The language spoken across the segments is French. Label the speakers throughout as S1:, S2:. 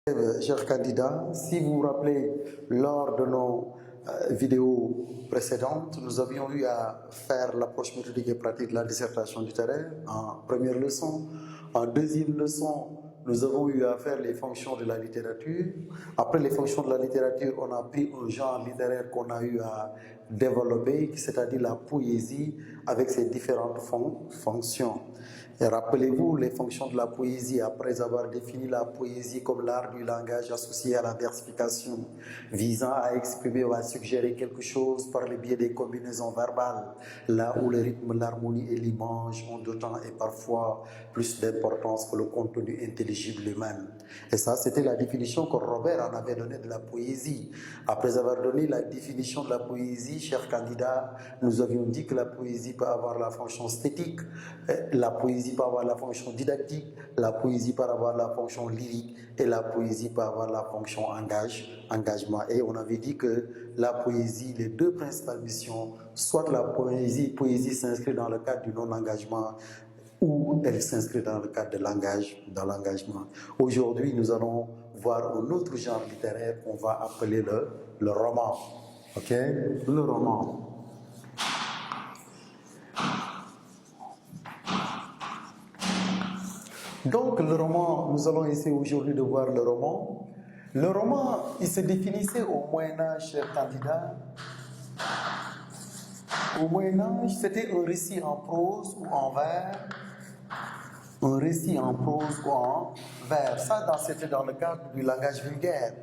S1: Chers candidats, si vous vous rappelez, lors de nos vidéos précédentes, nous avions eu à faire l'approche méthodique et pratique de la dissertation littéraire en première leçon. En deuxième leçon, nous avons eu à faire les fonctions de la littérature. Après les fonctions de la littérature, on a pris un genre littéraire qu'on a eu à développer, c'est-à-dire la poésie avec ses différentes fonctions. Et rappelez-vous les fonctions de la poésie, après avoir défini la poésie comme l'art du langage associé à la versification, visant à exprimer ou à suggérer quelque chose par le biais des combinaisons verbales, là où le rythme, l'harmonie et l'image ont d'autant et parfois plus d'importance que le contenu intelligible lui-même. Et ça, c'était la définition que Robert en avait donnée de la poésie. Après avoir donné la définition de la poésie, chers candidats, nous avions dit que la poésie peut avoir la fonction esthétique, la poésie peut avoir la fonction didactique, la poésie peut avoir la fonction lyrique et la poésie peut avoir la fonction engagement. Et on avait dit que la poésie, les deux principales missions, soit la poésie s'inscrit dans le cadre du non-engagement ou elle s'inscrit dans le cadre de l'engagement. Aujourd'hui, nous allons voir un autre genre littéraire qu'on va appeler le roman. Ok? Le roman. Donc, le roman, nous allons essayer aujourd'hui de voir le roman. Le roman, il se définissait au Moyen-Âge, chers candidats. Au Moyen-Âge, c'était un récit en prose ou en vers. Un récit en prose ou en vers. Ça, c'était dans le cadre du langage vulgaire.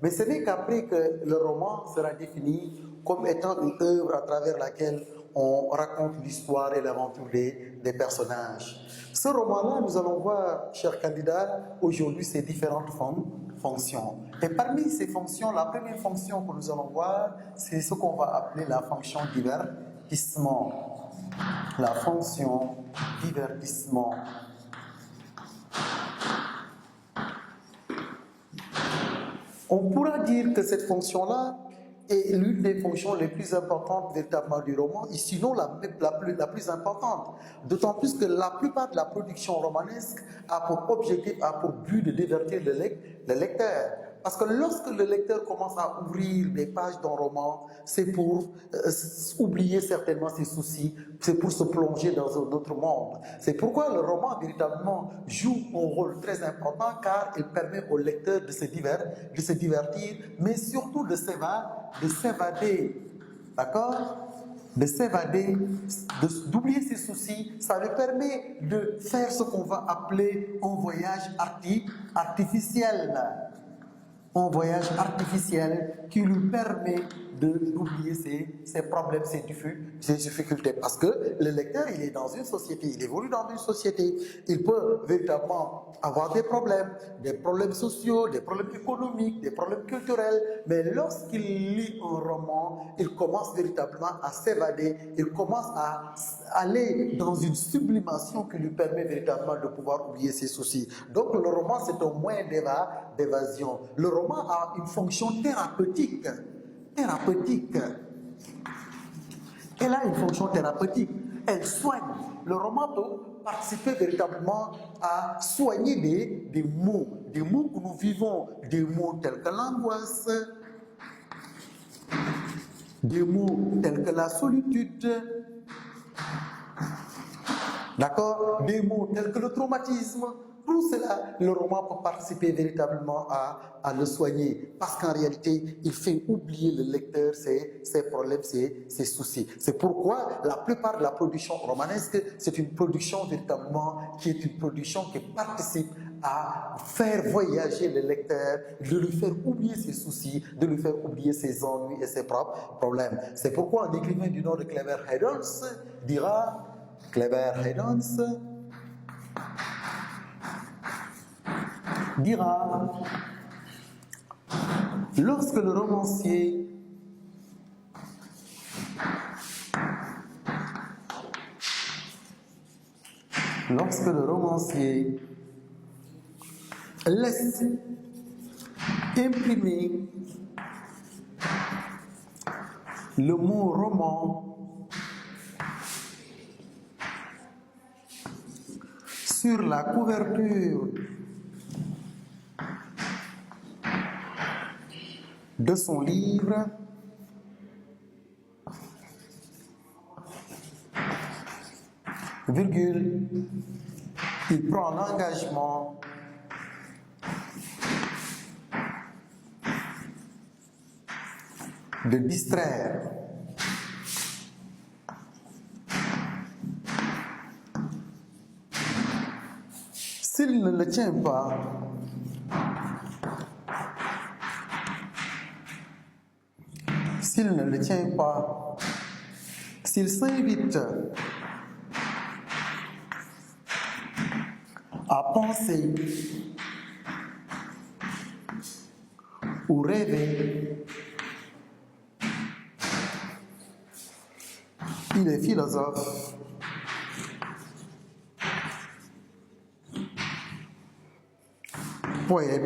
S1: Mais ce n'est qu'après que le roman sera défini comme étant une œuvre à travers laquelle on raconte l'histoire et l'aventure des personnages. Ce roman-là, nous allons voir, chers candidats, aujourd'hui ses différentes fonctions. Et parmi ces fonctions, la première fonction que nous allons voir, c'est ce qu'on va appeler la fonction divertissement. La fonction divertissement. On pourra dire que cette fonction-là est l'une des fonctions les plus importantes véritablement du roman, et sinon la plus importante. D'autant plus que la plupart de la production romanesque a pour objectif, a pour but de divertir le lecteur. Parce que lorsque le lecteur commence à ouvrir les pages d'un roman, c'est pour oublier certainement ses soucis, c'est pour se plonger dans un autre monde. C'est pourquoi le roman véritablement joue un rôle très important, car il permet au lecteur de se divertir, mais surtout de s'évader. D'accord? De s'évader, d'oublier ses soucis. Ça lui permet de faire ce qu'on va appeler un voyage artificiel. Un voyage artificiel qui lui permet d'oublier ses problèmes, ses difficultés. Parce que le lecteur, il est dans une société, il évolue dans une société. Il peut véritablement avoir des problèmes sociaux, des problèmes économiques, des problèmes culturels. Mais lorsqu'il lit un roman, il commence véritablement à s'évader, il commence à aller dans une sublimation qui lui permet véritablement de pouvoir oublier ses soucis. Donc le roman, c'est un moyen d'évasion. Le roman a une fonction thérapeutique. Elle a une fonction thérapeutique. Elle soigne. Le roman peut participer véritablement à soigner des maux que nous vivons, des maux tels que l'angoisse, des maux tels que la solitude, d'accord, des maux tels que le traumatisme. Tout cela, le roman peut participer véritablement à le soigner, parce qu'en réalité, il fait oublier le lecteur ses problèmes, ses soucis. C'est pourquoi la plupart de la production romanesque, c'est une production véritablement qui est une production qui participe à faire voyager le lecteur, de lui faire oublier ses soucis, de lui faire oublier ses ennuis et ses propres problèmes. C'est pourquoi un écrivain du nom de Kleber Heidels dira, lorsque le romancier laisse imprimer le mot roman sur la couverture de son livre virgule, il prend l'engagement de distraire s'il ne le tient pas, s'il s'invite à penser ou rêver, il est philosophe, poète,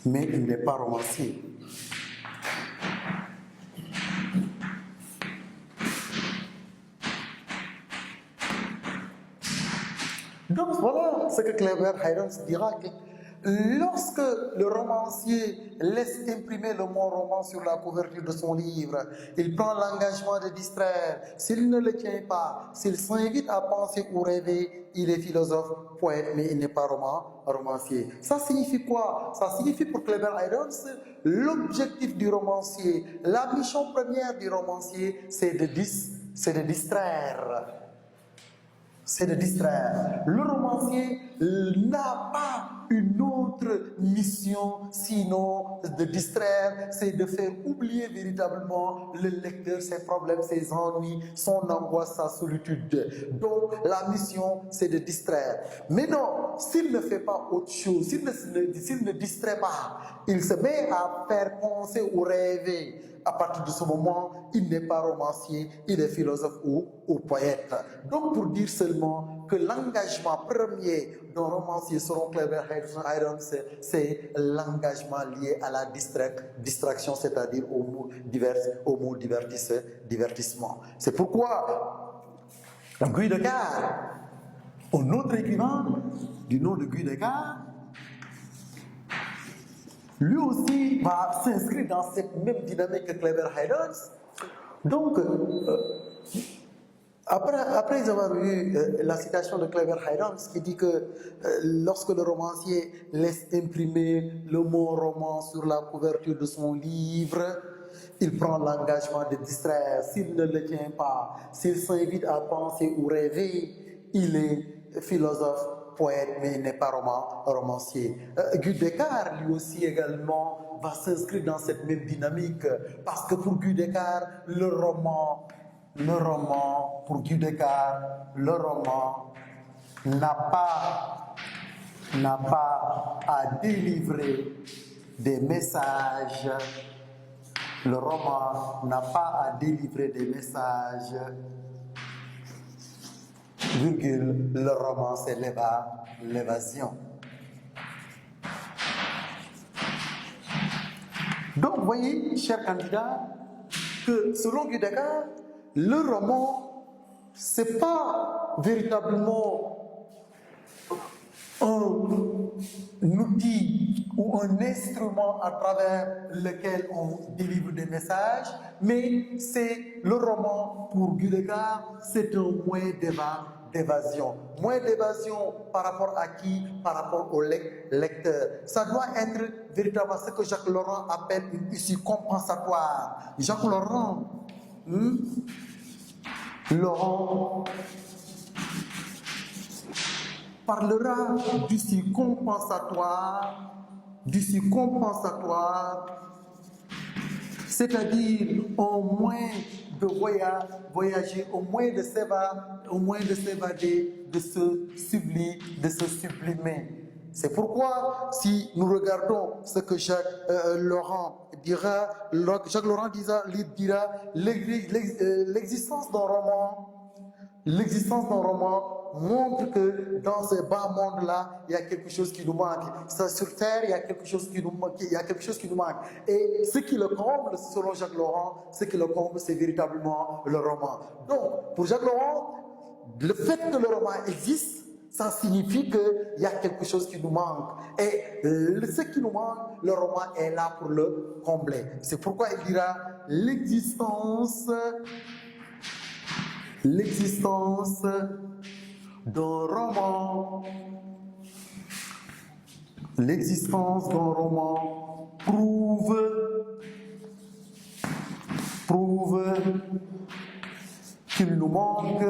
S1: mais il n'est pas romancier. Donc voilà ce que Kleber Haydn dira, que lorsque le romancier laisse imprimer le mot roman sur la couverture de son livre, il prend l'engagement de distraire. S'il ne le tient pas, s'il s'invite à penser ou rêver, il est philosophe, poète, mais il n'est pas romancier. Ça signifie quoi? Ça signifie pour Kleber Haydn, l'objectif du romancier, la mission première du romancier, c'est de distraire. C'est de distraire. Le romancier n'a pas une autre mission sinon de distraire, c'est de faire oublier véritablement le lecteur ses problèmes, ses ennuis, son angoisse, sa solitude. Donc la mission, c'est de distraire. Mais non, s'il ne fait pas autre chose, s'il ne distrait pas, il se met à faire penser ou rêver. À partir de ce moment, il n'est pas romancier, il est philosophe ou poète. Donc pour dire seulement que l'engagement premier d'un romancier selon Kleber Haydn, c'est l'engagement lié à la distraction, c'est-à-dire au mot divertissement. C'est pourquoi Guy Descartes, un autre écrivain du nom de Guy Descartes, lui aussi va s'inscrire dans cette même dynamique que Kleber Haydn. Donc, après avoir vu la citation de Kleber Haydn, qui dit que lorsque le romancier laisse imprimer le mot roman sur la couverture de son livre, il prend l'engagement de distraire. S'il ne le tient pas, s'il s'invite à penser ou rêver, il est philosophe, poète, mais il n'est pas romancier. Guy Descartes, lui aussi également, va s'inscrire dans cette même dynamique, parce que pour Guy Descartes, le roman, pour Guy Descartes, le roman n'a pas à délivrer des messages. Le roman n'a pas à délivrer des messages. Virgule, le roman, c'est l'évasion. Donc, vous voyez, chers candidats, que selon Guy Descartes, le roman, ce n'est pas véritablement un outil ou un instrument à travers lequel on délivre des messages, mais c'est le roman, pour Guy Descartes, c'est un moyen d'évasion. Moyen d'évasion par rapport à qui? Par rapport au lecteur. Ça doit être véritablement ce que Jacques Laurent appelle une issue compensatoire. Jacques Laurent, parlera d'issue compensatoire, c'est-à-dire au moins de voyager, au moins de s'évader, de se sublimer. C'est pourquoi, si nous regardons ce que Jacques Laurent dira, l'existence d'un roman montre que dans ce bas monde-là, il y a quelque chose qui nous manque. Ça, sur Terre, il y a quelque chose qui nous manque. Et ce qui le comble, selon Jacques Laurent, c'est véritablement le roman. Donc, pour Jacques Laurent, le fait que le roman existe ça signifie qu'il y a quelque chose qui nous manque. Et ce qui nous manque, le roman est là pour le combler. C'est pourquoi il dira l'existence d'un roman. L'existence d'un roman prouve qu'il nous manque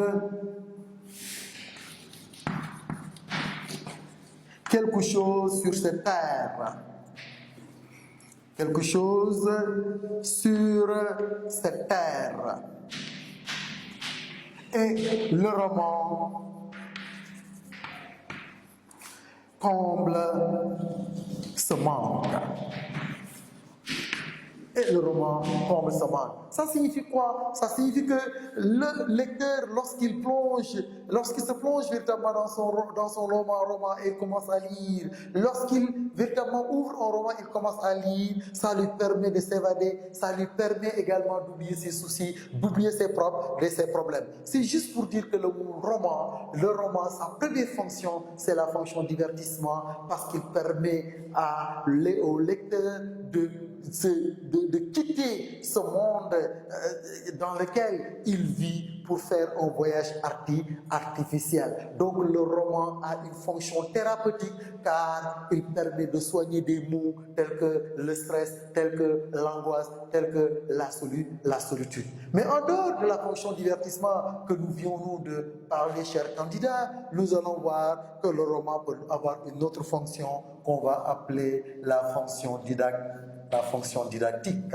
S1: quelque chose sur cette terre. Quelque chose sur cette terre. Et le roman comble ce manque. Et le roman comble ce manque. Ça signifie quoi? Ça signifie que le lecteur, lorsqu'il se plonge véritablement dans son roman et commence à lire, lorsqu'il véritablement ouvre un roman, il commence à lire, ça lui permet de s'évader, ça lui permet également d'oublier ses soucis, d'oublier ses problèmes. C'est juste pour dire que le roman, sa première fonction, c'est la fonction divertissement, parce qu'il permet au lecteur de quitter ce monde dans lequel il vit pour faire un voyage artificiel. Donc le roman a une fonction thérapeutique car il permet de soigner des maux tels que le stress, tels que l'angoisse, tels que la solitude. Mais en dehors de la fonction divertissement que nous venons de parler, chers candidats, nous allons voir que le roman peut avoir une autre fonction qu'on va appeler la fonction didactique.